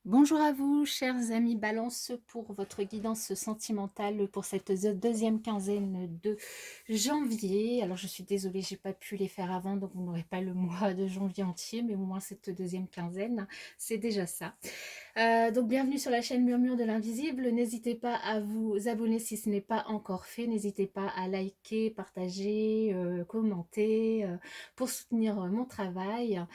Bonjour à vous, chers amis Balance, pour votre guidance sentimentale pour cette deuxième quinzaine de janvier. Alors, je suis désolée, j'ai pas pu les faire avant, donc vous n'aurez pas le mois de janvier entier, mais au moins cette deuxième quinzaine, c'est déjà ça. Donc, bienvenue sur la chaîne Murmure de l'Invisible. N'hésitez pas à vous abonner si ce n'est pas encore fait. N'hésitez pas à liker, partager, commenter pour soutenir mon travail.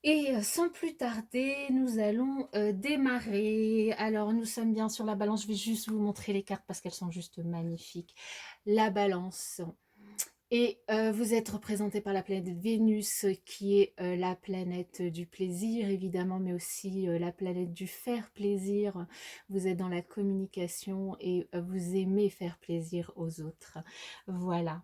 Et sans plus tarder, nous allons démarrer. Alors, nous sommes bien sur la balance. Je vais juste vous montrer les cartes parce qu'elles sont juste magnifiques. La balance. Et vous êtes représenté par la planète Vénus, qui est la planète du plaisir, évidemment, mais aussi la planète du faire plaisir. Vous êtes dans la communication et vous aimez faire plaisir aux autres. Voilà.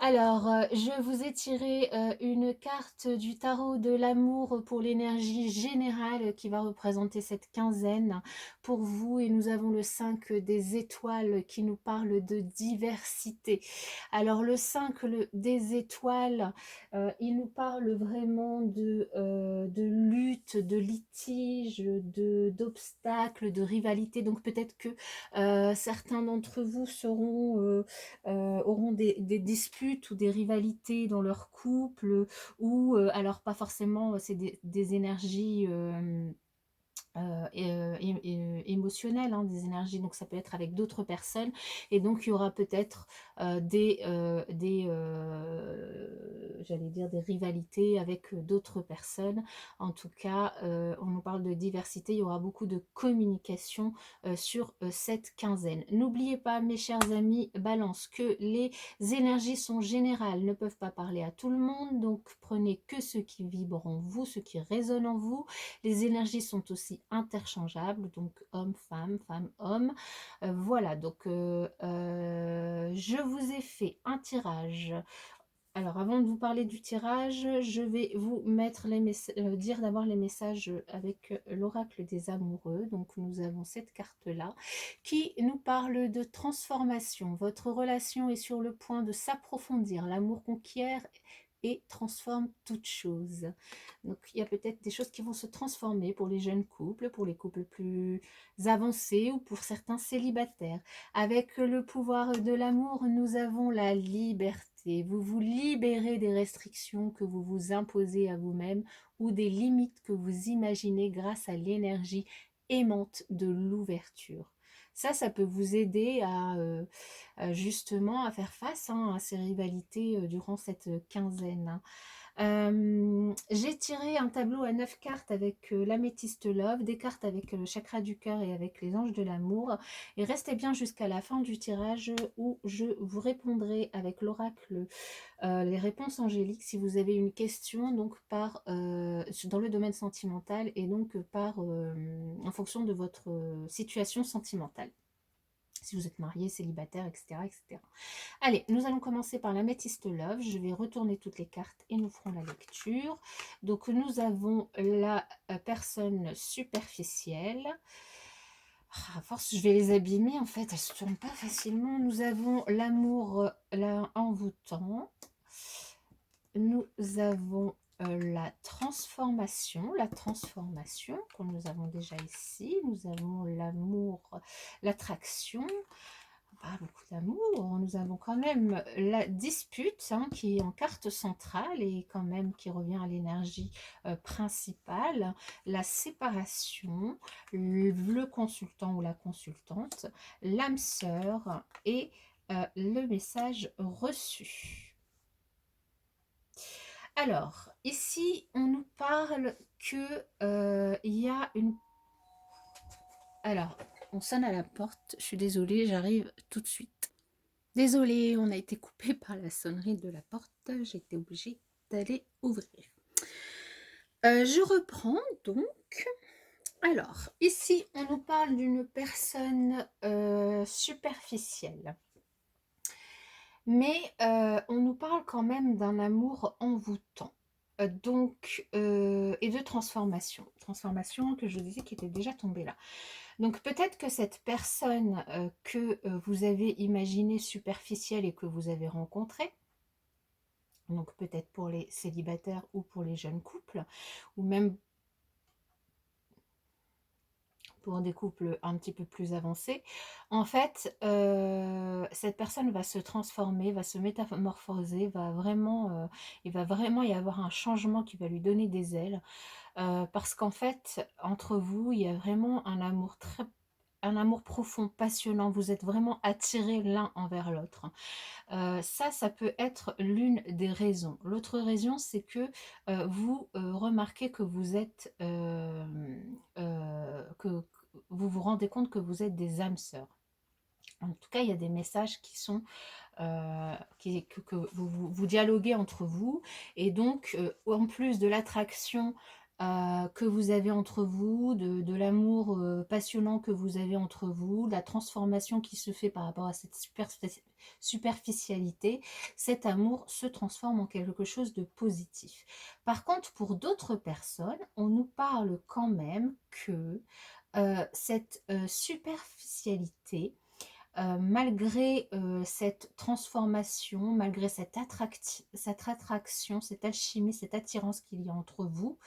Alors, je vous ai tiré une carte du tarot de l'amour pour l'énergie générale qui va représenter cette quinzaine pour vous. Et nous avons le 5 des étoiles qui nous parle de diversité. Alors, le 5 des étoiles, il nous parle vraiment de lutte, de litige, d'obstacles, de rivalité. Donc, peut-être que certains d'entre vous auront des disputes ou des rivalités dans leur couple, ou alors pas forcément, c'est des énergies émotionnelles, hein, des énergies, donc ça peut être avec d'autres personnes, et donc il y aura peut-être j'allais dire des rivalités avec d'autres personnes. En tout cas, on nous parle de diversité, il y aura beaucoup de communication sur cette quinzaine. N'oubliez pas, mes chers amis Balance, que les énergies sont générales, ne peuvent pas parler à tout le monde, donc prenez que ce qui vibre en vous, ce qui résonne en vous. Les énergies sont aussi interchangeables, donc homme, femme, femme, homme. Voilà, donc je vous ai fait un tirage. Alors, avant de vous parler du tirage, je vais vous mettre dire d'abord les messages avec l'oracle des amoureux. Donc, nous avons cette carte-là qui nous parle de transformation. Votre relation est sur le point de s'approfondir. L'amour conquiert et transforme toute chose. Donc, il y a peut-être des choses qui vont se transformer pour les jeunes couples, pour les couples plus avancés ou pour certains célibataires. Avec le pouvoir de l'amour, nous avons la liberté. Vous vous libérez des restrictions que vous vous imposez à vous-même ou des limites que vous imaginez grâce à l'énergie aimante de l'ouverture. Ça peut vous aider justement à faire face, hein, à ces rivalités durant cette quinzaine, hein. J'ai tiré un tableau à 9 cartes avec l'améthyste love, des cartes avec le chakra du cœur et avec les anges de l'amour. Et restez bien jusqu'à la fin du tirage où je vous répondrai avec l'oracle les réponses angéliques si vous avez une question donc dans le domaine sentimental et donc en fonction de votre situation sentimentale. Si vous êtes marié, célibataire, etc., etc. Allez, nous allons commencer par l'améthyste love. Je vais retourner toutes les cartes et nous ferons la lecture. Donc, nous avons la personne superficielle. À force, je vais les abîmer. En fait, elles ne se tournent pas facilement. Nous avons l'amour envoûtant. Nous avons la transformation que nous avons déjà ici. Nous avons l'amour, l'attraction. Pas beaucoup d'amour. Nous avons quand même la dispute, hein, qui est en carte centrale et quand même qui revient à l'énergie principale, la séparation, le consultant ou la consultante, l'âme sœur et le message reçu. Alors, ici, on nous parle que il y a une... Alors, on sonne à la porte. Je suis désolée, j'arrive tout de suite. Désolée, on a été coupé par la sonnerie de la porte. J'ai été obligée d'aller ouvrir. Je reprends donc. Alors, ici, on nous parle d'une personne superficielle. Mais on nous parle quand même d'un amour envoûtant. Et de transformation. Transformation que je disais qui était déjà tombée là. Donc peut-être que cette personne que vous avez imaginée superficielle et que vous avez rencontrée, donc peut-être pour les célibataires ou pour les jeunes couples, ou même pour des couples un petit peu plus avancés. En fait, cette personne va se transformer, va se métamorphoser, il va vraiment y avoir un changement qui va lui donner des ailes. Parce qu'en fait, entre vous, il y a vraiment un amour profond, passionnant. Vous êtes vraiment attirés l'un envers l'autre. Ça peut être l'une des raisons. L'autre raison, c'est que vous remarquez que vous êtes, que vous vous rendez compte que vous êtes des âmes sœurs. En tout cas, il y a des messages qui sont que vous dialoguez entre vous, et donc en plus de l'attraction que vous avez entre vous, de l'amour passionnant que vous avez entre vous, la transformation qui se fait par rapport à cette superficialité, cet amour se transforme en quelque chose de positif. Par contre, pour d'autres personnes, on nous parle quand même que cette superficialité, malgré cette transformation, malgré cette attraction, cette alchimie, cette attirance qu'il y a entre vous,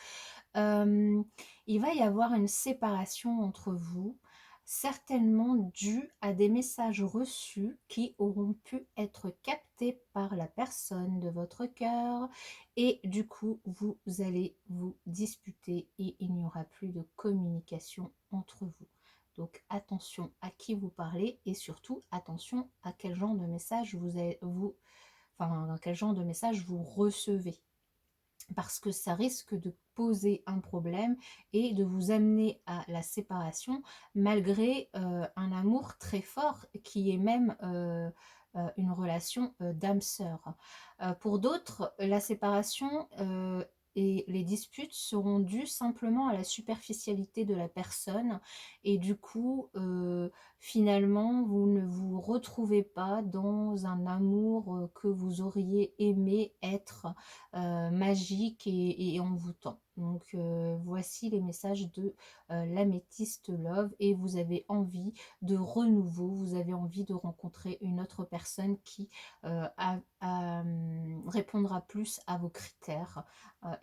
euh, il va y avoir une séparation entre vous, certainement due à des messages reçus qui auront pu être captés par la personne de votre cœur, et du coup vous allez vous disputer et il n'y aura plus de communication entre vous. Donc attention à qui vous parlez, et surtout attention à quel genre de message quel genre de message vous recevez, parce que ça risque de poser un problème et de vous amener à la séparation, malgré un amour très fort qui est même une relation d'âme sœur. Pour d'autres, la séparation et les disputes seront dues simplement à la superficialité de la personne, et du coup finalement vous ne vous retrouvez pas dans un amour que vous auriez aimé être magique et envoûtant. Donc voici les messages de l'améthyste love, et vous avez envie de renouveau, vous avez envie de rencontrer une autre personne qui répondra plus à vos critères,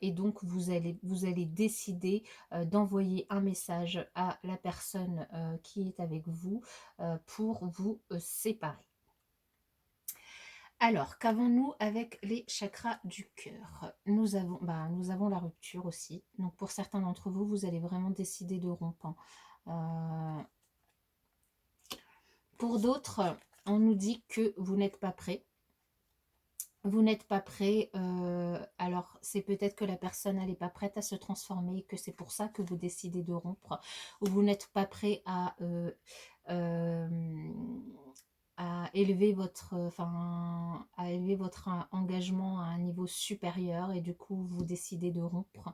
et donc vous allez décider d'envoyer un message à la personne qui est avec vous pour vous séparer. Alors, qu'avons-nous avec les chakras du cœur? Nous avons la rupture aussi. Donc, pour certains d'entre vous, vous allez vraiment décider de rompre. Pour d'autres, on nous dit que vous n'êtes pas prêt. Vous n'êtes pas prêt. Alors, c'est peut-être que la personne n'est pas prête à se transformer, que c'est pour ça que vous décidez de rompre. Ou vous n'êtes pas prêt à élever à élever votre engagement à un niveau supérieur, et du coup vous décidez de rompre.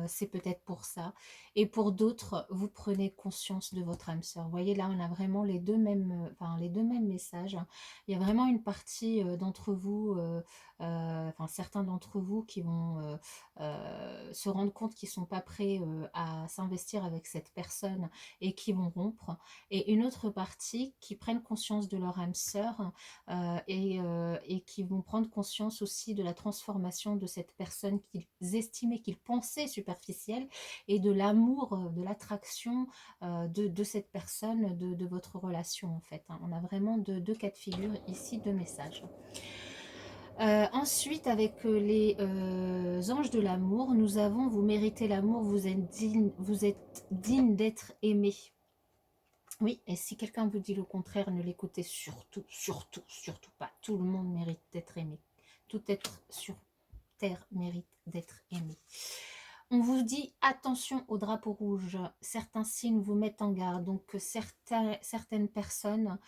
C'est peut-être pour ça. Et pour d'autres, vous prenez conscience de votre âme sœur. Vous voyez, là, on a vraiment les deux mêmes messages. Il y a vraiment une partie d'entre vous, certains d'entre vous qui vont se rendre compte qu'ils ne sont pas prêts à s'investir avec cette personne et qui vont rompre. Et une autre partie qui prennent conscience de leur âme sœur et qui vont prendre conscience aussi de la transformation de cette personne qu'ils estimaient, qu'ils pensaient superficielle, et de l'amour, de l'attraction de cette personne, de votre relation en fait. On a vraiment deux cas de figure ici, deux messages. Ensuite, avec les anges de l'amour, nous avons: vous méritez l'amour, vous êtes digne d'être aimé. Oui, et si quelqu'un vous dit le contraire, ne l'écoutez surtout, surtout, surtout pas. Tout le monde mérite d'être aimé. Tout être sur terre mérite d'être aimé. On vous dit attention au drapeau rouge. Certains signes vous mettent en garde. Donc certaines personnes,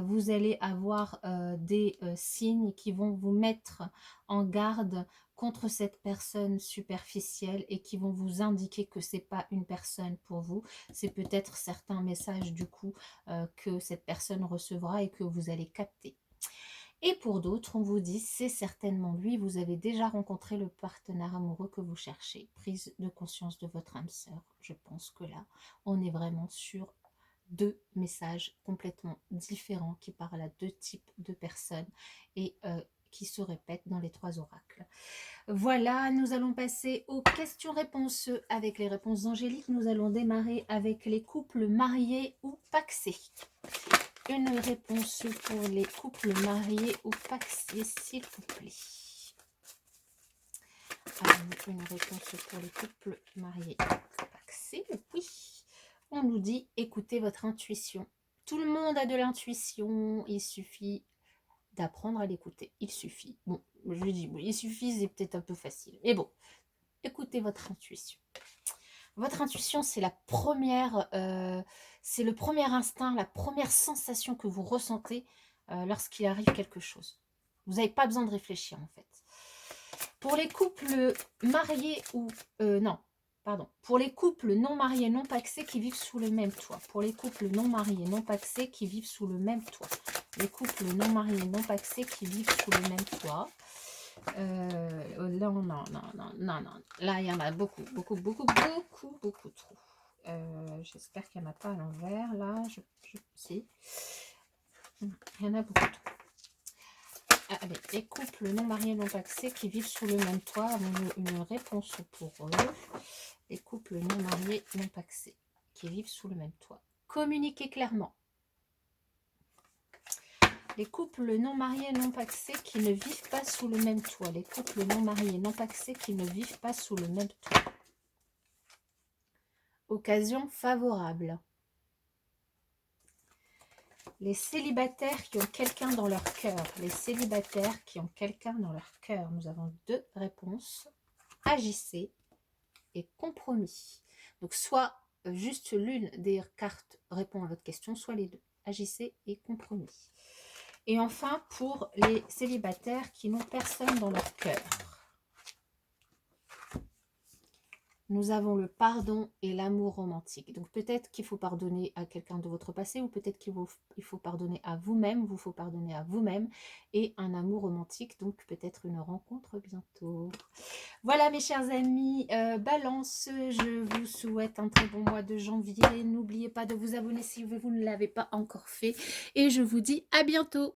vous allez avoir des signes qui vont vous mettre en garde contre cette personne superficielle, et qui vont vous indiquer que c'est pas une personne pour vous. C'est peut-être certains messages du coup que cette personne recevra et que vous allez capter. Et pour d'autres, on vous dit: c'est certainement lui, vous avez déjà rencontré le partenaire amoureux que vous cherchez. Prise de conscience de votre âme sœur. Je pense que là, on est vraiment sur deux messages complètement différents qui parlent à deux types de personnes, et qui se répètent dans les 3 oracles. Voilà, nous allons passer aux questions-réponses avec les réponses angéliques. Nous allons démarrer avec les couples mariés ou pacsés. Une réponse pour les couples mariés ou pacsés, s'il vous plaît. Une réponse pour les couples mariés ou pacsés, oui. On nous dit, écoutez votre intuition. Tout le monde a de l'intuition, il suffit d'apprendre à l'écouter. Il suffit. Bon, je dis, bon, il suffit, c'est peut-être un peu facile. Mais bon, écoutez votre intuition. Votre intuition, c'est la première, c'est le premier instinct, la première sensation que vous ressentez lorsqu'il arrive quelque chose. Vous n'avez pas besoin de réfléchir, en fait. Pour les couples mariés ou... non, pardon. Pour les couples non mariés, non pacsés qui vivent sous le même toit. Pour les couples non mariés, non pacsés qui vivent sous le même toit. Les couples non mariés, non pacsés qui vivent sous le même toit. Non. Là, il y en a beaucoup trop. J'espère qu'il n'y en a pas à l'envers. Là, si. Il y en a beaucoup trop. Allez, les couples non mariés, non pacsés qui vivent sous le même toit. Avons-nous une réponse pour eux? Les couples non mariés, non pacsés qui vivent sous le même toit. Communiquez clairement. Les couples non mariés, non pacsés qui ne vivent pas sous le même toit. Les couples non mariés, non pacsés qui ne vivent pas sous le même toit. Occasion favorable. Les célibataires qui ont quelqu'un dans leur cœur. Les célibataires qui ont quelqu'un dans leur cœur. Nous avons 2 réponses. Agissez et compromis. Donc, soit juste l'une des cartes répond à votre question, soit les 2. Agissez et compromis. Et enfin, pour les célibataires qui n'ont personne dans leur cœur. Nous avons le pardon et l'amour romantique. Donc peut-être qu'il faut pardonner à quelqu'un de votre passé ou peut-être qu'il faut pardonner à vous-même, vous faut pardonner à vous-même et un amour romantique, donc peut-être une rencontre bientôt. Voilà mes chers amis, Balance, je vous souhaite un très bon mois de janvier. N'oubliez pas de vous abonner si vous ne l'avez pas encore fait et je vous dis à bientôt.